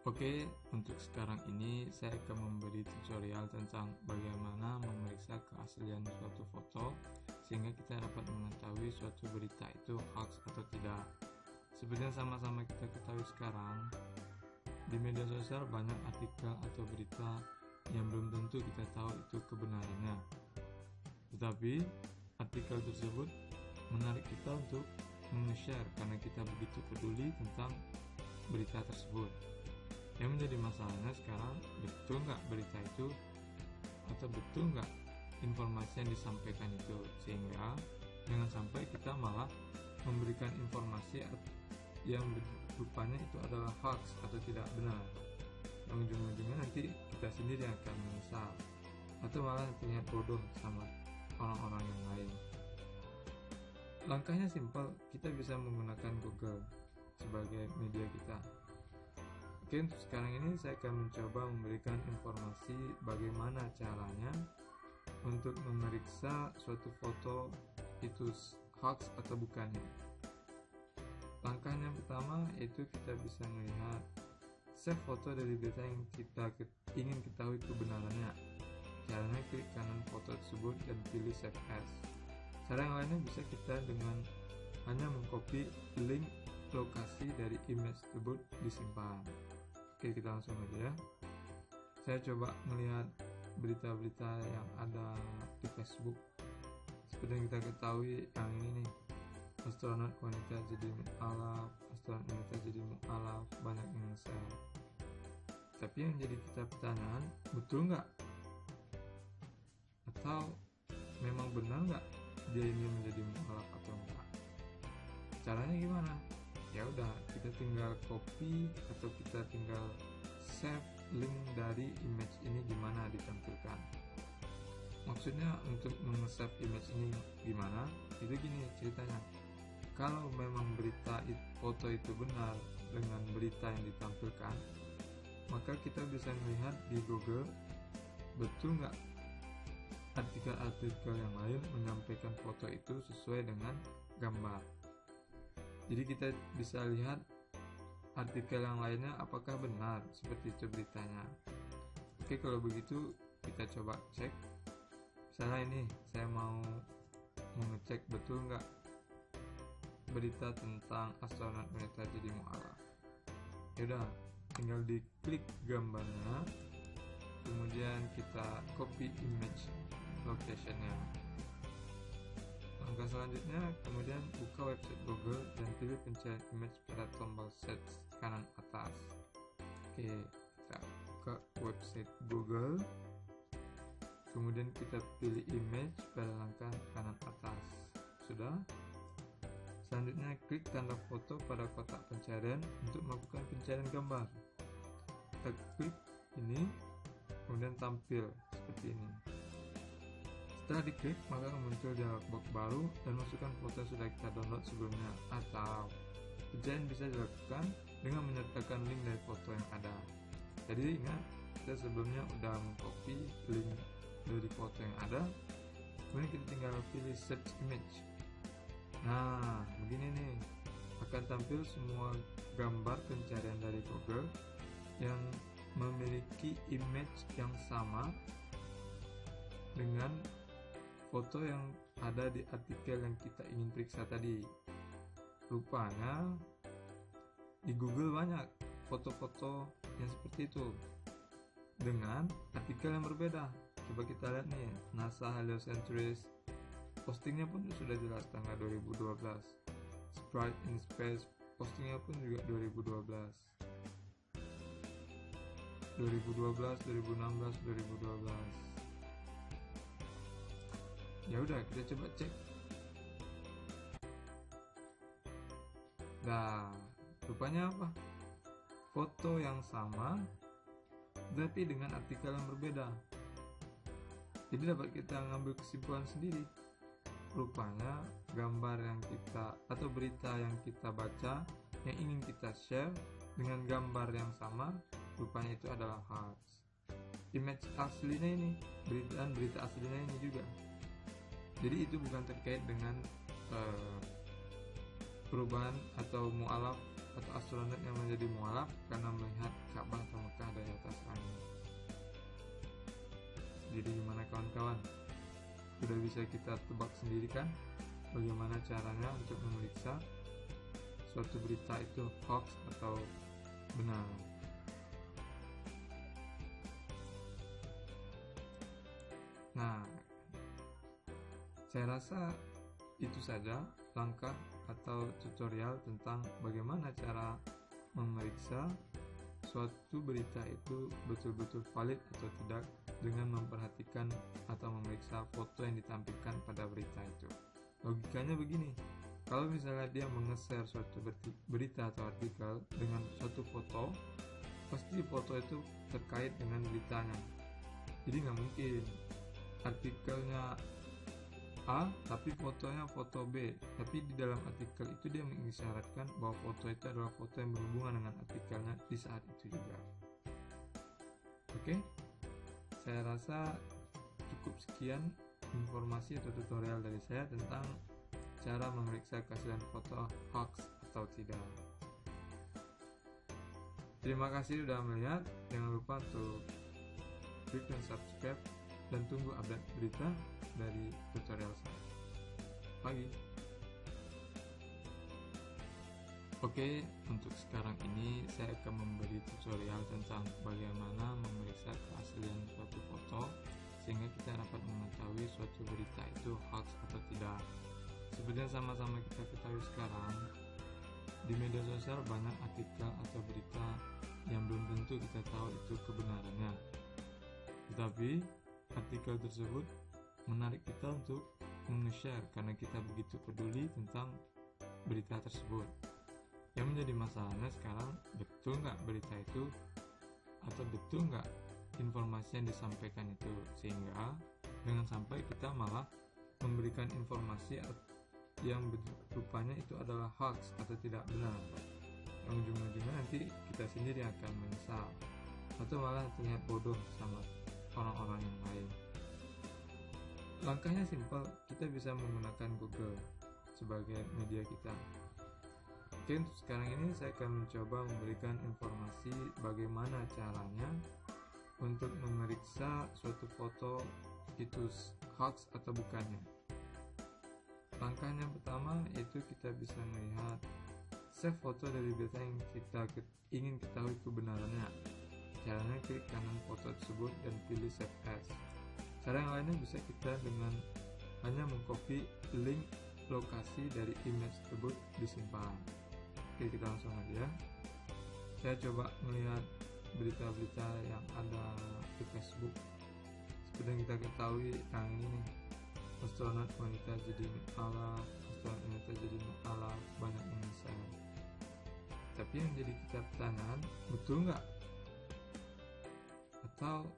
Oke, untuk sekarang ini saya akan memberi tutorial tentang bagaimana memeriksa keaslian suatu foto sehingga kita dapat mengetahui suatu berita itu hoax atau tidak. Seperti yang sama-sama kita ketahui sekarang, di media sosial banyak artikel atau berita yang belum tentu kita tahu itu kebenarannya. Tetapi artikel tersebut menarik kita untuk meng-share karena kita begitu peduli tentang berita tersebut. Yang menjadi masalahnya sekarang, betul nggak berita itu atau betul nggak informasi yang disampaikan itu, sehingga jangan sampai kita malah memberikan informasi yang rupanya itu adalah hoax atau tidak benar. Yang ujung-ujungnya nanti kita sendiri yang akan menyesal atau malah terlihat bodoh sama orang-orang yang lain. Langkahnya simpel, kita bisa menggunakan Google sebagai media kita. Oke, untuk sekarang ini saya akan mencoba memberikan informasi bagaimana caranya untuk memeriksa suatu foto itu hoax atau bukannya. Langkahnya pertama yaitu kita bisa melihat save foto dari berita yang kita ingin ketahui kebenarannya. Caranya klik kanan foto tersebut dan pilih save as. Cara yang lainnya bisa kita dengan hanya mengcopy link lokasi dari image tersebut disimpan. Oke, kita langsung aja ya. Saya coba melihat berita-berita yang ada di Facebook. Seperti yang kita ketahui yang ini nih, astronot wanita jadi mu'alaf, astronot wanita jadi mu'alaf, banyak yang nge-share. Tapi yang jadi kita pertanyaan, betul nggak? Atau memang benar nggak dia ini menjadi mu'alaf atau enggak? Caranya gimana? Ya udah, kita tinggal copy atau kita tinggal save link dari image ini gimana ditampilkan. Maksudnya untuk meng-save image ini gimana? Itu gini ceritanya. Kalau memang berita foto itu benar dengan berita yang ditampilkan, maka kita bisa melihat di Google betul nggak artikel-artikel yang lain menyampaikan foto itu sesuai dengan gambar. Jadi kita bisa lihat artikel yang lainnya apakah benar seperti itu beritanya. Oke, kalau begitu kita coba cek. Misalnya ini saya mau mengecek betul nggak berita tentang astronot wanita jadi mu'alaf. Yaudah, tinggal diklik gambarnya, kemudian kita copy image locationnya. Langkah selanjutnya, kemudian buka website Google dan pilih pencarian image pada tombol search kanan atas. Oke, kita buka website Google, kemudian kita pilih image pada langkah kanan atas. Sudah. Selanjutnya klik tanda foto pada kotak pencarian untuk melakukan pencarian gambar. Kita klik ini, kemudian tampil seperti ini. Setelah diklik, maka akan muncul dialog box baru dan masukkan foto yang sudah kita download sebelumnya, atau pencarian bisa dilakukan dengan menyertakan link dari foto yang ada. Jadi ingat, kita sebelumnya udah mengcopy link dari foto yang ada, kemudian kita tinggal pilih search image. Nah, begini nih, akan tampil semua gambar pencarian dari Google yang memiliki image yang sama dengan foto yang ada di artikel yang kita ingin periksa tadi. Rupanya di Google banyak foto-foto yang seperti itu dengan artikel yang berbeda. Coba kita lihat nih, NASA Heliocentris, postingnya pun sudah jelas tanggal 2012. Sprite in Space, postingnya pun juga 2012, 2016, 2012. Ya udah, kita coba cek. Nah, rupanya apa? Foto yang sama tapi dengan artikel yang berbeda. Jadi dapat kita ngambil kesimpulan sendiri. Rupanya gambar yang kita atau berita yang kita baca yang ingin kita share dengan gambar yang sama, rupanya itu adalah hoax. Image aslinya ini, berita aslinya ini juga. Jadi itu bukan terkait dengan perubahan atau mu'alaf atau astronot yang menjadi mualaf karena melihat Ka'bah atau Mekah dari atas langit. Jadi gimana kawan-kawan? Sudah bisa kita tebak sendiri kan bagaimana caranya untuk memeriksa suatu berita itu hoax atau benar. Nah, saya rasa itu saja langkah atau tutorial tentang bagaimana cara memeriksa suatu berita itu betul-betul valid atau tidak dengan memperhatikan atau memeriksa foto yang ditampilkan pada berita itu. Logikanya begini, kalau misalnya dia menge-share suatu berita atau artikel dengan suatu foto, pasti foto itu terkait dengan beritanya. Jadi nggak mungkin artikelnya A tapi fotonya foto B, tapi di dalam artikel itu dia mengisyaratkan bahwa foto itu adalah foto yang berhubungan dengan artikelnya di saat itu juga. Oke, saya rasa cukup sekian informasi atau tutorial dari saya tentang cara memeriksa keaslian foto hoax atau tidak. Terima kasih sudah melihat. Jangan lupa untuk klik dan subscribe dan tunggu update berita dari tutorial saya. Pagi. Oke, untuk sekarang ini saya akan memberi tutorial tentang bagaimana memeriksa keaslian suatu foto sehingga kita dapat mengetahui suatu berita itu hoax atau tidak. Seperti yang sama-sama kita ketahui sekarang, di media sosial banyak artikel atau berita yang belum tentu kita tahu itu kebenarannya. Tetapi artikel tersebut menarik kita untuk meng-share karena kita begitu peduli tentang berita tersebut. Yang menjadi masalahnya sekarang, betul nggak berita itu atau betul nggak informasi yang disampaikan itu, sehingga dengan sampai kita malah memberikan informasi yang rupanya itu adalah hoax atau tidak benar. Yang ujung-ujungnya nanti kita sendiri akan menyesal atau malah terlihat bodoh sama orang-orang yang lain. Langkahnya simpel, kita bisa menggunakan Google sebagai media kita. Oke, untuk sekarang ini saya akan mencoba memberikan informasi bagaimana caranya untuk memeriksa suatu foto itu hoax atau bukannya. Langkahnya pertama yaitu kita bisa melihat save foto dari berita yang kita ingin ketahui kebenarannya. Caranya klik kanan foto tersebut dan pilih save as. Cara yang lainnya bisa kita dengan hanya mengcopy link lokasi dari image tersebut disimpan. Oke, kita langsung aja. Saya coba melihat berita-berita yang ada di Facebook. Seperti yang kita ketahui yang ini nih, astronot wanita jadi mualaf, astronot wanita jadi mualaf, banyak yang share. Tapi yang jadi kita pertanyaan, betul nggak? Atau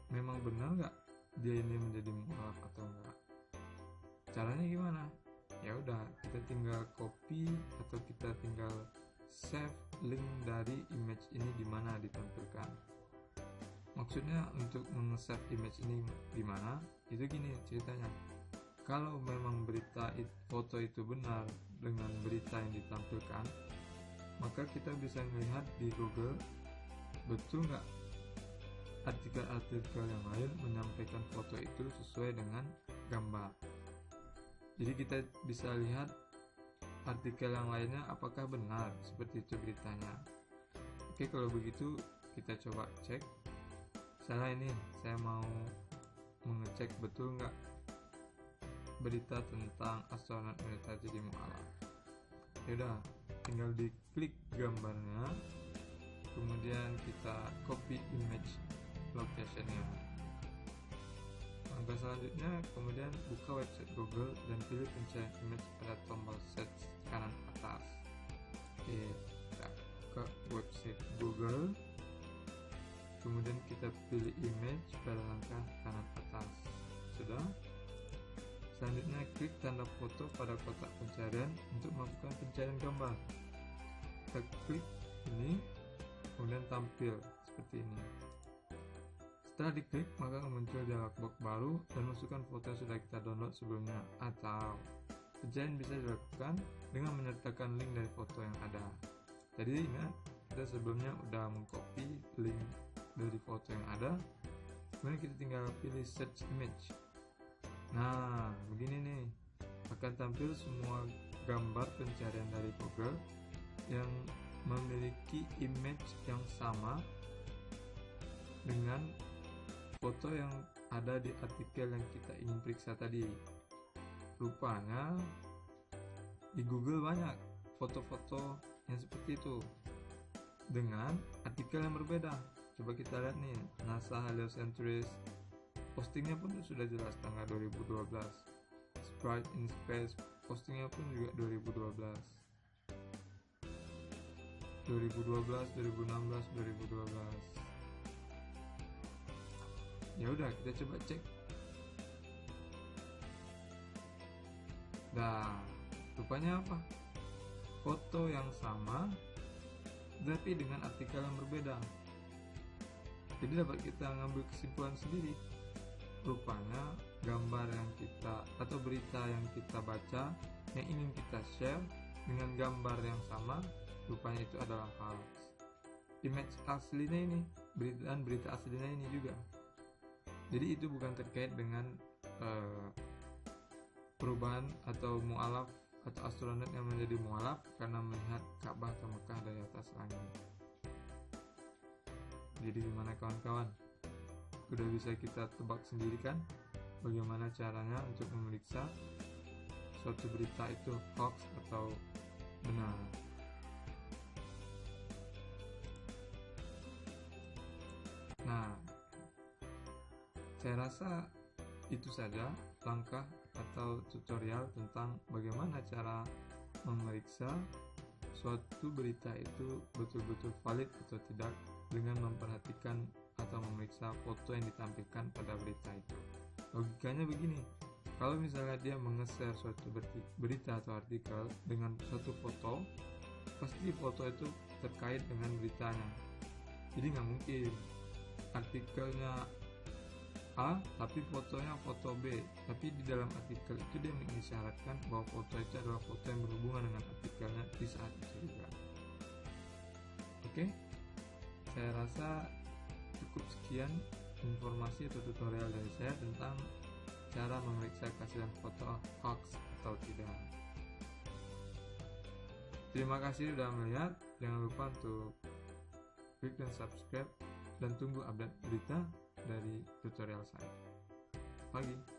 memang benar nggak dia ini menjadi mualaf atau enggak? Caranya gimana? Ya udah, kita tinggal copy atau kita tinggal save link dari image ini di mana ditampilkan. Maksudnya untuk meng-save image ini gimana? Itu gini ceritanya. Kalau memang berita foto itu benar dengan berita yang ditampilkan, maka kita bisa melihat di Google betul nggak artikel-artikel yang lain menyampaikan foto itu sesuai dengan gambar. Jadi kita bisa lihat artikel yang lainnya apakah benar seperti itu beritanya. Oke, kalau begitu kita coba cek. Misalnya ini saya mau mengecek betul nggak berita tentang astronot wanita jadi mualaf. Yaudah, tinggal diklik gambarnya, kemudian kita copy image location-nya. Langkah selanjutnya, kemudian buka website Google dan pilih pencarian image pada tombol search kanan atas. Oke, kita ke website Google, kemudian kita pilih image pada langkah kanan atas. Sudah. Selanjutnya klik tanda foto pada kotak pencarian untuk melakukan pencarian gambar. Kita klik ini, kemudian tampil seperti ini. Setelah diklik, maka muncul dialog box baru dan masukkan foto yang sudah kita download sebelumnya, atau pencarian bisa dilakukan dengan menyertakan link dari foto yang ada. Tadi ingat kita sebelumnya udah mengcopy link dari foto yang ada, kemudian kita tinggal pilih search image. Nah, begini nih, akan tampil semua gambar pencarian dari Google yang memiliki image yang sama dengan foto yang ada di artikel yang kita ingin periksa tadi. Rupanya di Google banyak foto-foto yang seperti itu dengan artikel yang berbeda. Coba kita lihat nih, NASA Heliocentrist, postingnya pun sudah jelas tanggal 2012. Sprite in Space, postingnya pun juga 2012, 2016, 2012. Ya udah, kita coba cek. Nah, rupanya apa? Foto yang sama tapi dengan artikel yang berbeda. Jadi dapat kita ngambil kesimpulan sendiri. Rupanya gambar yang kita atau berita yang kita baca yang ingin kita share dengan gambar yang sama, rupanya itu adalah hoax. Image aslinya ini, berita aslinya ini juga. Jadi itu bukan terkait dengan perubahan atau mu'alaf atau astronot yang menjadi mu'alaf karena melihat Ka'bah atau Mekah dari atas langit. Jadi gimana kawan-kawan? Udah bisa kita tebak sendiri kan bagaimana caranya untuk memeriksa suatu berita itu hoax atau benar. Nah, saya rasa itu saja langkah atau tutorial tentang bagaimana cara memeriksa suatu berita itu betul-betul valid atau tidak dengan memperhatikan atau memeriksa foto yang ditampilkan pada berita itu. Logikanya begini, kalau misalnya dia menge-share suatu berita atau artikel dengan suatu foto, pasti foto itu terkait dengan beritanya. Jadi nggak mungkin artikelnya A tapi fotonya foto B, tapi di dalam artikel itu dia mengisyaratkan bahwa foto itu adalah foto yang berhubungan dengan artikelnya di saat itu juga. Oke, saya rasa cukup sekian informasi atau tutorial dari saya tentang cara memeriksa keaslian foto hoax atau tidak. Terima kasih sudah melihat. Jangan lupa untuk klik dan subscribe dan tunggu update berita dari tutorial saya. Pagi.